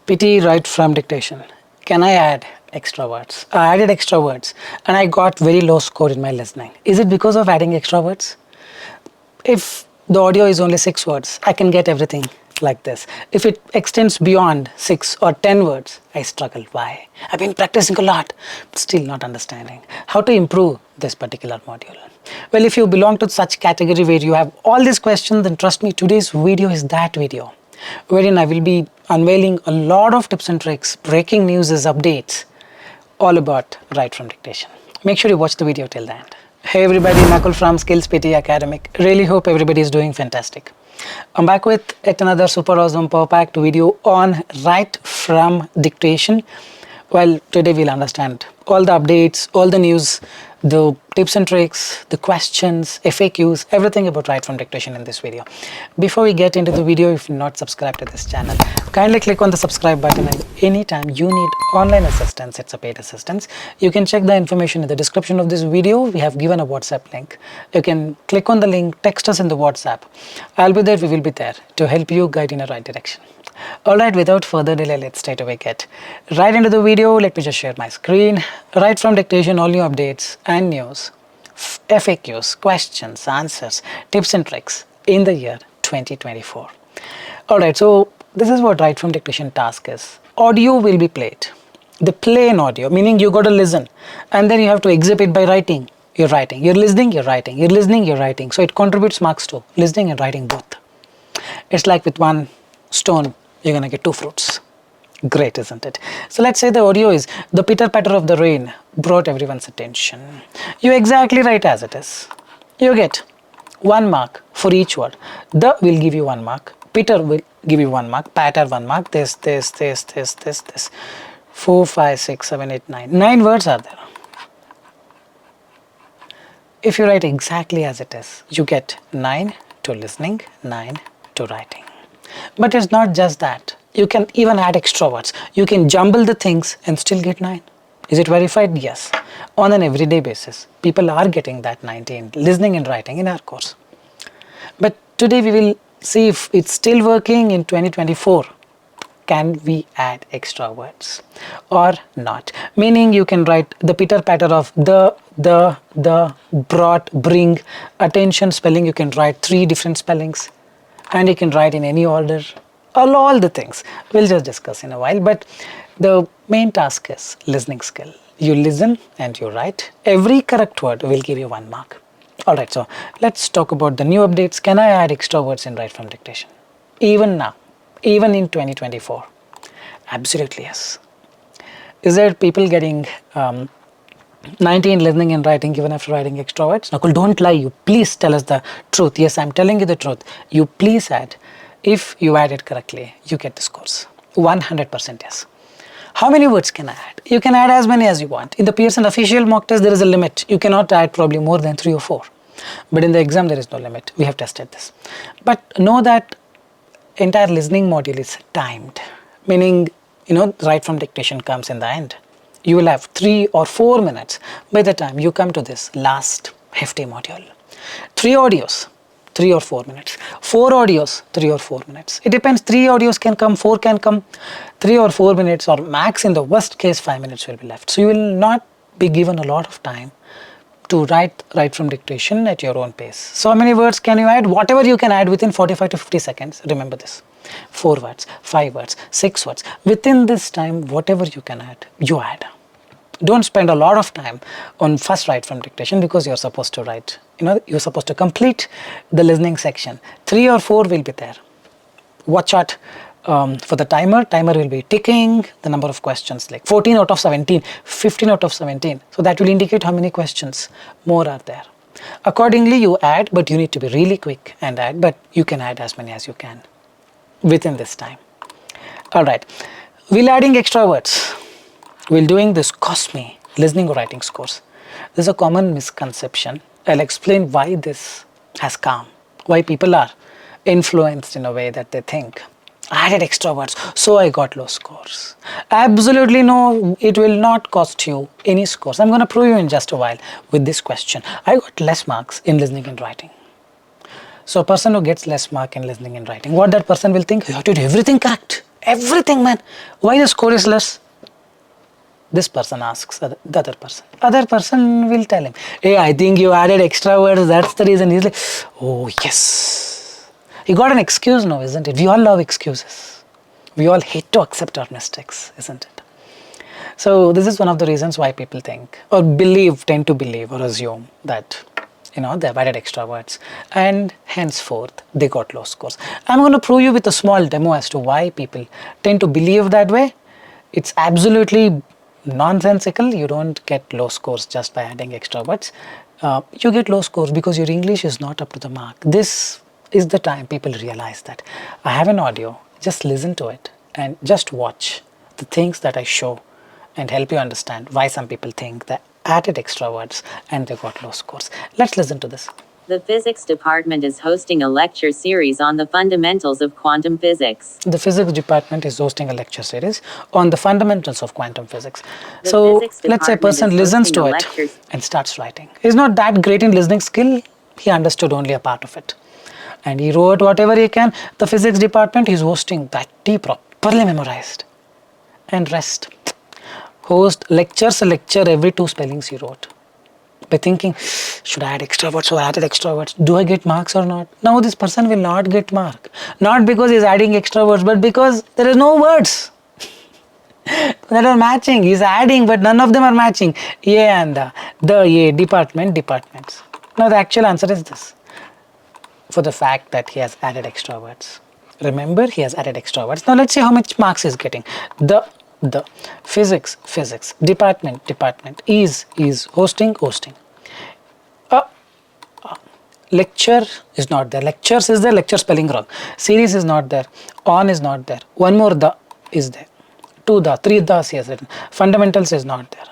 PTE Write from Dictation. Can I add extra words? I added extra words and I got very low score in my listening. Is it because of adding extra words? If the audio is only 6 words, I can get everything like this. If it extends beyond 6 or 10 words, I struggle. Why? I've been practicing a lot, but still not understanding how to improve this particular module. Well, if you belong to such category where you have all these questions, then trust me, today's video is that video, wherein I will be unveiling a lot of tips and tricks, breaking news, updates, all about Write from Dictation. Make sure you watch the video till the end. Hey everybody, Nakul from SKILLS PTE Academic. Really hope everybody is doing fantastic. I'm back with yet another super awesome power packed video on Write from Dictation. Well, today we'll understand all the updates, all the news, the tips and tricks, the questions, FAQs, everything about Write from Dictation in this video. Before we get into the video, if you're not subscribed to this channel, kindly click on the subscribe button, and anytime you need online assistance, it's a paid assistance, you can check the information in the description of this video. We have given a WhatsApp link. You can click on the link, text us in the WhatsApp. I'll be there, we will be there to help you guide in a right direction. Alright, without further delay, let's straight away get right into the video. Let me just share my screen. Write from Dictation, all new updates and news, FAQs, questions, answers, tips and tricks in the year 2024. Alright, so this is what Write from Dictation task is. Audio will be played. The plain audio, meaning you got to listen and then you have to exhibit by writing. You're writing, you're listening, you're writing, you're listening, you're writing. So it contributes marks to listening and writing both. It's like with one stone, you're gonna get 2 fruits. Great, isn't it? So let's say the audio is the pitter patter of the rain brought everyone's attention. You exactly write as it is. You get 1 mark for each word. The will give you 1 mark. Pitter will give you 1 mark. Patter 1 mark. This. 4, 5, 6, 7, 8, 9. 9 words are there. If you write exactly as it is, you get 9 to listening, 9 to writing. But it's not just that. You can even add extra words. You can jumble the things and still get 9. Is it verified? Yes. On an everyday basis, people are getting that 19 listening and writing in our course. But today we will see if it's still working in 2024. Can we add extra words or not? Meaning you can write the pitter patter of the, brought, bring, attention spelling. You can write 3 different spellings. And you can write in any order, all the things. We'll just discuss in a while, but the main task is listening skill. You listen and you write. Every correct word will give you 1 mark. Alright, so let's talk about the new updates. Can I add extra words in Write from Dictation? Even now, even in 2024? Absolutely yes. Is there people getting 19 listening and writing even after writing extra words? Nakul, don't lie. You please tell us the truth. Yes, I'm telling you the truth. You please add. If you add it correctly, you get the scores. 100% yes. How many words can I add? You can add as many as you want. In the Pearson official mock test, there is a limit. You cannot add probably more than 3 or 4. But in the exam, there is no limit. We have tested this. But know that entire listening module is timed. Meaning, Write from Dictation comes in the end. You will have 3 or 4 minutes by the time you come to this last hefty module. 3 audios, 3 or 4 minutes. 4 audios, 3 or 4 minutes. It depends. 3 audios can come, 4 can come. 3 or 4 minutes, or max in the worst case 5 minutes will be left. So you will not be given a lot of time to write from Dictation at your own pace. So how many words can you add? Whatever you can add within 45 to 50 seconds. Remember this. 4 words, 5 words, 6 words. Within this time, whatever you can add, you add. Don't spend a lot of time on first Write from Dictation, because you're supposed to write, you're supposed to complete the listening section. 3 or 4 will be there. Watch out for the timer. Timer will be ticking the number of questions, like 14 out of 17, 15 out of 17. So that will indicate how many questions more are there. Accordingly, you add, but you need to be really quick and add, but you can add as many as you can within this time. Alright, will adding extra words, will doing this cost me listening or writing scores? This is a common misconception. I'll explain why this has come, why people are influenced in a way that they think, I added extra words, so I got low scores. Absolutely no, it will not cost you any scores. I'm going to prove you in just a while with this question. I got less marks in listening and writing. So a person who gets less mark in listening and writing, what that person will think, you did everything correct. Everything, man. Why the score is less? This person asks the other person. Other person will tell him, hey, I think you added extra words, that's the reason. He's like, oh, yes. He got an excuse now, isn't it? We all love excuses. We all hate to accept our mistakes, isn't it? So this is one of the reasons why people think or tend to believe or assume that they've added extra words and henceforth they got low scores. I'm going to prove you with a small demo as to why people tend to believe that way. It's absolutely nonsensical. You don't get low scores just by adding extra words. You get low scores because your English is not up to the mark. This is the time people realize that. I have an audio, just listen to it and just watch the things that I show and help you understand why some people think they added extra words and they got low scores. Let's listen to this. The physics department is hosting a lecture series on the fundamentals of quantum physics. The physics department is hosting a lecture series on the fundamentals of quantum physics. So let's say a person listens to it and starts writing. He's not that great in listening skill. He understood only a part of it. And he wrote whatever he can. The physics department is hosting that he properly memorized. And rest. Host lectures a lecture every 2 spellings he wrote. By thinking, should I add extra words? So I added extra words. Do I get marks or not? No, this person will not get mark. Not because he's adding extra words, but because there is no words that are matching. He's adding, but none of them are matching. A and the A, departments. Now the actual answer is this. For the fact that he has added extra words. Remember, he has added extra words. Now let's see how much marks he's getting. The physics department is hosting. Lecture is not there. Lectures is there. Lecture spelling wrong. Series is not there. On is not there. One more the is there. 2 the 3 the he has written. Fundamentals is not there.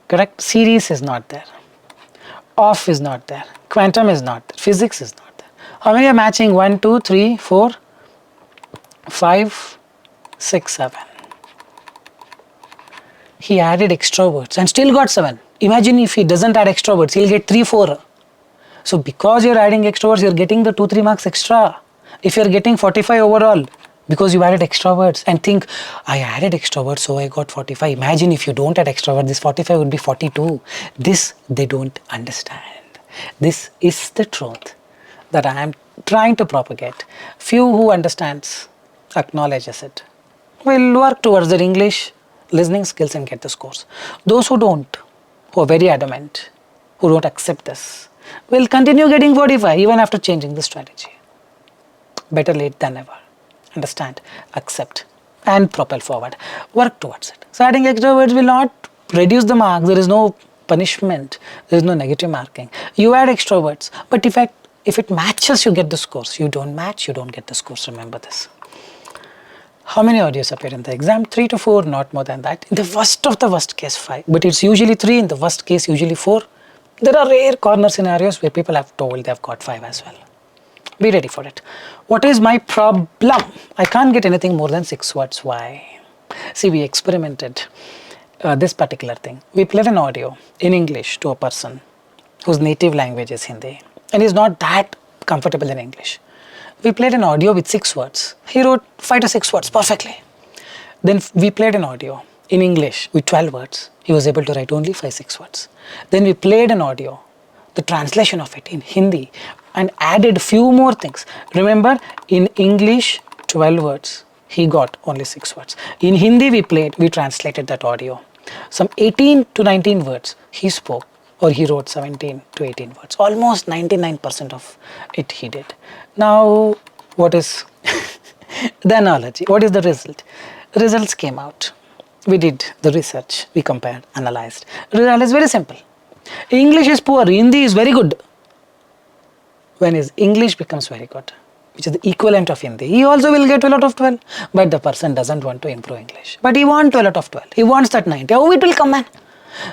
Correct. Series is not there. Off is not there. Quantum is not there. Physics is not there. How many are matching? 1 2 3 4 5 6 7. He added extra words and still got 7. Imagine if he doesn't add extra words, he'll get 3 4. So because you're adding extra words, you're getting the 2 3 marks extra. If you're getting 45 overall because you added extra words, and think, I added extra words so I got 45. Imagine if you don't add extra words, this 45 would be 42. This they don't understand. This is the truth that I am trying to propagate. Few who understands acknowledges it will work towards their English listening skills and get the scores. Those who don't, who are very adamant, who don't accept this, will continue getting 45 even after changing the strategy. Better late than never. Understand, accept and propel forward. Work towards it. So adding extra words will not reduce the marks. There is no punishment. There is no negative marking. You add extra words, but if it matches, you get the scores. You don't match, you don't get the scores. Remember this. How many audios appear in the exam? 3 to 4, not more than that. In the worst of the worst case, 5. But it's usually 3, in the worst case, usually 4. There are rare corner scenarios where people have told they've got 5 as well. Be ready for it. What is my problem? I can't get anything more than 6 words. Why? See, we experimented this particular thing. We played an audio in English to a person whose native language is Hindi and is not that comfortable in English. We played an audio with 6 words. He wrote 5 to 6 words perfectly. Then we played an audio in English with 12 words. He was able to write only 5-6 words. Then we played an audio, the translation of it in Hindi, and added few more things. Remember, in English 12 words, he got only 6 words. In Hindi we translated that audio. Some 18 to 19 words he spoke, or he wrote 17 to 18 words. Almost 99% of it he did. Now, what is the analogy? What is the result? Results came out. We did the research. We compared, analyzed. Result is very simple. English is poor. Hindi is very good. When his English becomes very good, which is the equivalent of Hindi, he also will get 12 out of 12. But the person doesn't want to improve English. But he wants 12 out of 12. He wants that 90. Oh, it will come, man.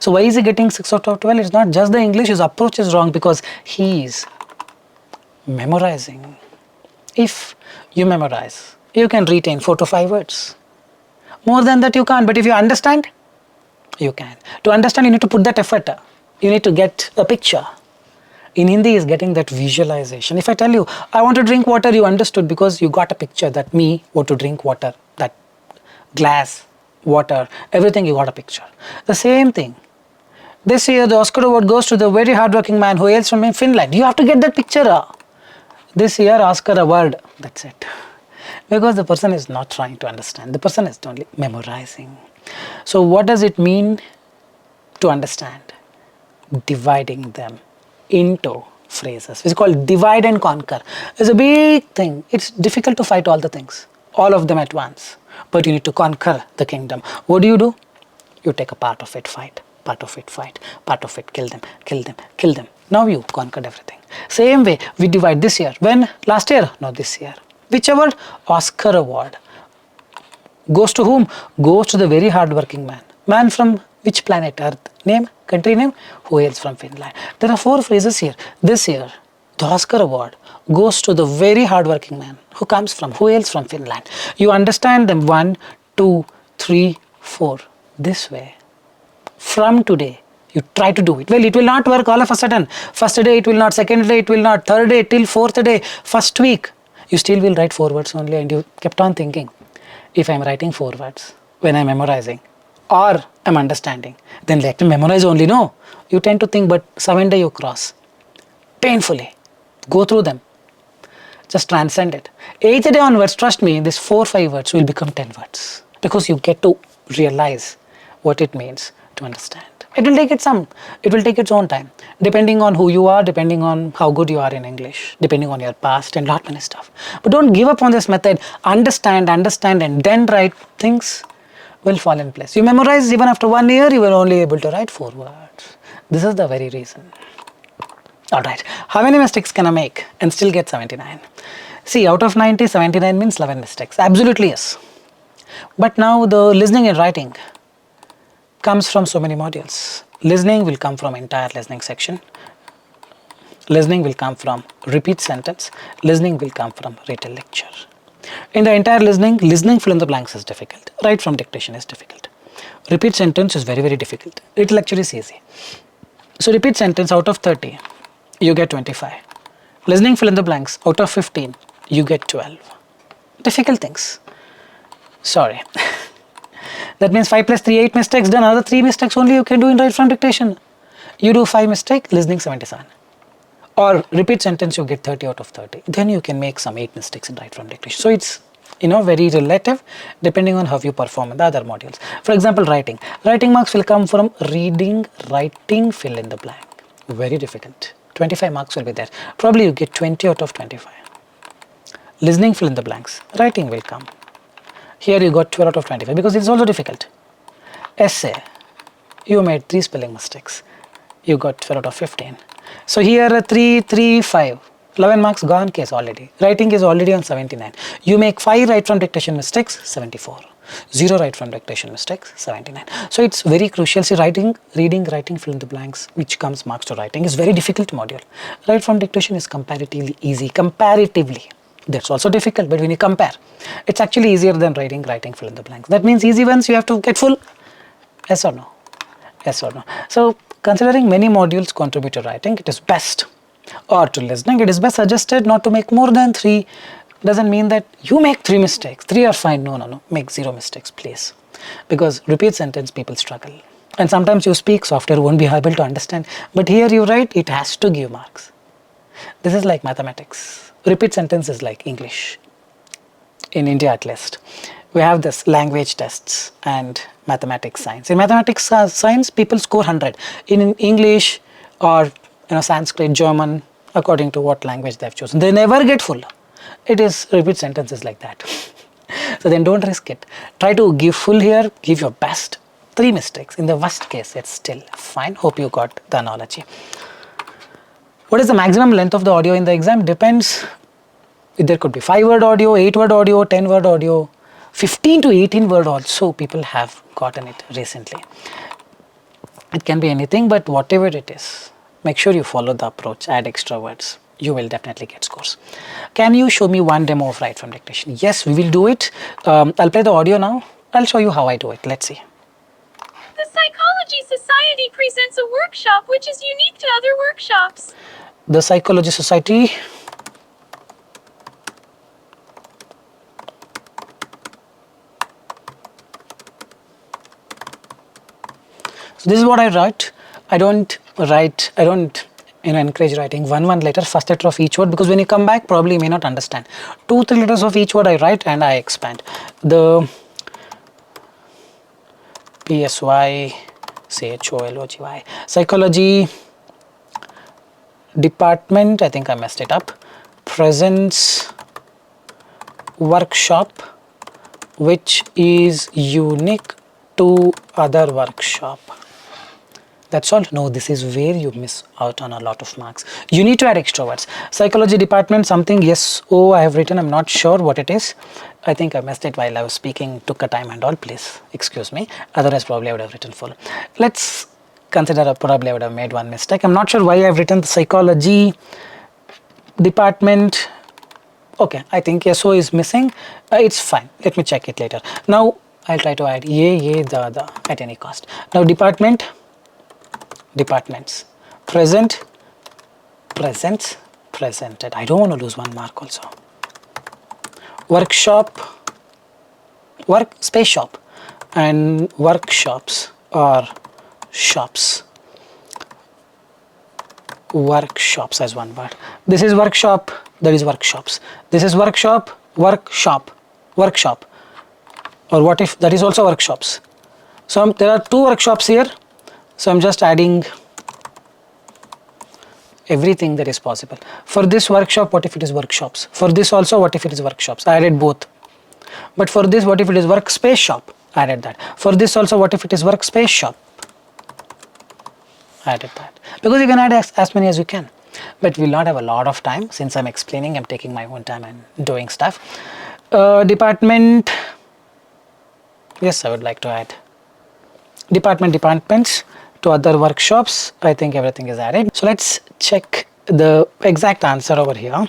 So why is he getting 6 out of 12? It's not just the English. His approach is wrong because he is memorizing. If you memorize, you can retain 4 to 5 words. More than that you can't. But if you understand, you can. To understand, you need to put that effort. You need to get a picture. in Hindi is getting that visualization. If I tell you, I want to drink water, you understood because you got a picture that me want to drink water, that glass, water, everything you got a picture. The same thing. This year the Oscar award goes to the very hardworking man who hails from Finland. You have to get that picture. This year Oscar award, that's it. Because the person is not trying to understand. The person is only memorizing. So what does it mean to understand? Dividing them into phrases. It's called divide and conquer. It's a big thing. It's difficult to fight all the things, all of them at once. But you need to conquer the kingdom. What do? You take a part of it, fight. Part of it, fight. Part of it, kill them, kill them, kill them. Now you conquered everything. Same way, we divide this year. When? Last year? No, this year. Whichever Oscar award goes to whom? Goes to the very hardworking man. Man from which planet? Earth. Name? Country name? Who hails from Finland. There are 4 phrases here. This year, the Oscar award goes to the very hardworking man who comes from, who hails from Finland. You understand them 1, 2, 3, 4. This way. From today, you try to do it. Well, it will not work all of a sudden. First day it will not, second day it will not, third day till fourth day, first week. You still will write 4 words only, and you kept on thinking, if I am writing 4 words when I am memorizing or I am understanding, then let me memorize only. No, you tend to think, but 7 day you cross. Painfully. Go through them. Just transcend it. 8th day onwards, trust me, these 4-5 words will become 10 words. Because you get to realize what it means to understand. It will take its own time, depending on who you are, depending on how good you are in English, depending on your past and lot many stuff. But don't give up on this method. Understand, and then write. Things will fall in place. You memorize, even after 1 year, you were only able to write 4 words. This is the very reason. Alright, how many mistakes can I make and still get 79? See, out of 90, 79 means 11 mistakes. Absolutely yes. But now the listening and writing comes from so many modules. Listening will come from entire listening section. Listening will come from repeat sentence. Listening will come from retail lecture. In the entire listening fill in the blanks is difficult. Write from dictation is difficult. Repeat sentence is very, very difficult. Retail lecture is easy. So repeat sentence out of 30, you get 25. Listening fill in the blanks out of 15, you get 12. Difficult things. Sorry. That means 5 plus 3, 8 mistakes done. Another 3 mistakes only you can do in write from dictation. You do 5 mistakes, listening 77. Or repeat sentence, you get 30 out of 30. Then you can make some 8 mistakes in write from dictation. So it's very relative depending on how you perform in the other modules. For example, writing. Writing marks will come from reading, writing, fill in the blank. Very difficult. 25 marks will be there. Probably you get 20 out of 25. Listening, fill in the blanks. Writing will come. Here you got 12 out of 25 because it's also difficult. Essay, you made 3 spelling mistakes. You got 12 out of 15. So here 3, 3, 5. 11 marks gone case already. Writing is already on 79. You make 5 write from dictation mistakes, 74. 0 write from dictation mistakes, 79. So it's very crucial. See, writing, reading, writing, fill in the blanks, which comes marks to writing, is very difficult module. Write from dictation is comparatively easy. Comparatively. That's also difficult, but when you compare, it's actually easier than writing, fill in the blanks. That means easy ones you have to get full. Yes or no? Yes or no? So considering many modules contribute to writing, it is best, or to listening, it is best suggested not to make more than 3. Doesn't mean that you make 3 mistakes. 3 are fine. No. Make 0 mistakes, please. Because repeat sentence, people struggle. And sometimes you speak, software won't be able to understand. But here you write, it has to give marks. This is like mathematics. Repeat sentence is like English. In India at least. We have this language tests and mathematics science. In mathematics science, people score 100. In English or Sanskrit, German, according to what language they have chosen, they never get full. It is repeat sentences like that. So then don't risk it. Try to give full here, give your best. 3 mistakes. In the worst case, it's still fine. Hope you got the analogy. What is the maximum length of the audio in the exam? Depends. There could be 5-word audio, 8-word audio, 10-word audio, 15 to 18 word also people have gotten it recently. It can be anything, but whatever it is, make sure you follow the approach, add extra words. You will definitely get scores. Can you show me one demo of write from dictation? Yes, we will do it. I'll play the audio now. I'll show you how I do it. Let's see. The Psychology Society presents a workshop which is unique to other workshops. the Psychology Society. So this is what I write. I don't encourage writing one letter, first letter of each word, because when you come back probably you may not understand. 2-3 letters of each word I write and I expand. The PSY CHOLOGY Psychology Department, I think I messed it up, presents workshop which is unique to other workshop. That's all. No, this is where you miss out on a lot of marks. You need to add extra words. Psychology department, something, yes, oh, I have written, I'm not sure what it is. I think I missed it while I was speaking, took a time and all, please excuse me. Otherwise probably I would have written full. Let's consider probably I would have made one mistake. I'm not sure why I've written the psychology department. Okay, I think SO is missing. It's fine. Let me check it later. Now I'll try to add the at any cost. Now department, departments, present, presents, presented. I don't want to lose 1 mark also. Workshop, work, space shop, and workshops or shops. Workshops as one word. This is workshop, that is workshops. This is workshop, workshop, workshop. Or what if that is also workshops? So there are 2 workshops here. So I'm just adding everything that is possible. For this workshop, what if it is workshops? For this also, what if it is workshops? I added both. But for this, what if it is workspace shop? I added that. For this also, what if it is workspace shop? I added that. Because you can add as many as you can. But we'll not have a lot of time. Since I'm explaining, I'm taking my own time and doing stuff. Department. Yes, I would like to add. Departments to other workshops. I think everything is added. So let's check the exact answer over here.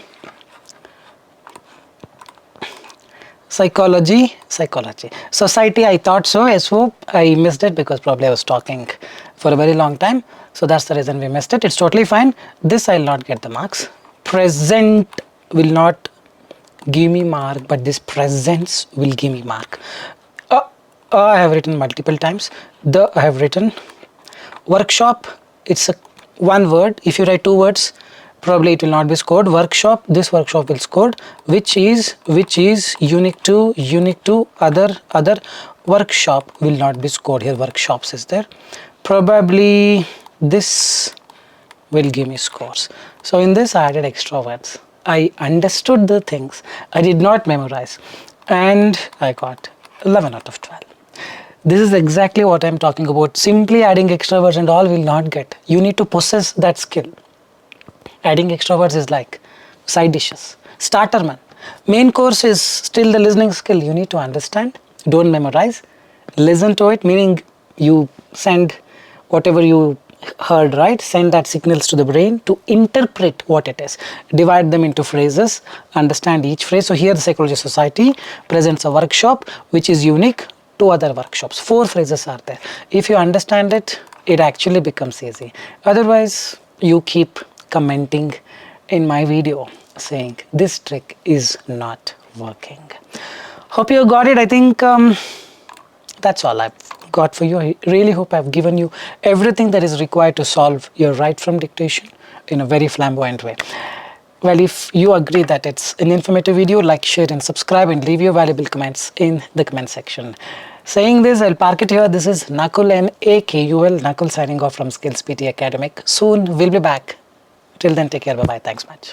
Psychology. Society, I thought so. SO, I missed it because probably I was talking for a very long time. So that's the reason we missed it. It's totally fine. This I will not get the marks. Present will not give me mark, but this presents will give me mark. I have written multiple times. I have written workshop. It's one word. If you write 2 words, probably it will not be scored. Workshop, this workshop will scored, which is unique to other workshop will not be scored. Here workshops is there. Probably this will give me scores. So in this I added extra words. I understood the things. I did not memorize, and I got 11 out of 12. This is exactly what I'm talking about. Simply adding extra words and all will not get. You need to possess that skill. Adding extra words is like side dishes. Starter man. Main course is still the listening skill. You need to understand. Don't memorize. Listen to it, meaning you send whatever you heard, right? Send that signals to the brain to interpret what it is. Divide them into phrases. Understand each phrase. So here the Psychology Society presents a workshop which is unique to other workshops. 4 phrases are there. If you understand it, it actually becomes easy. Otherwise, you keep commenting in my video saying this trick is not working. Hope you got it. I think that's all I've got for you. I really hope I've given you everything that is required to solve your write from dictation in a very flamboyant way. Well, if you agree that it's an informative video, like, share and subscribe and leave your valuable comments in the comment section. Saying this, I'll park it here. This is Nakul, Nakul, Nakul signing off from SKILLS PTE Academic. Soon we'll be back. Till then, take care. Bye-bye. Thanks much.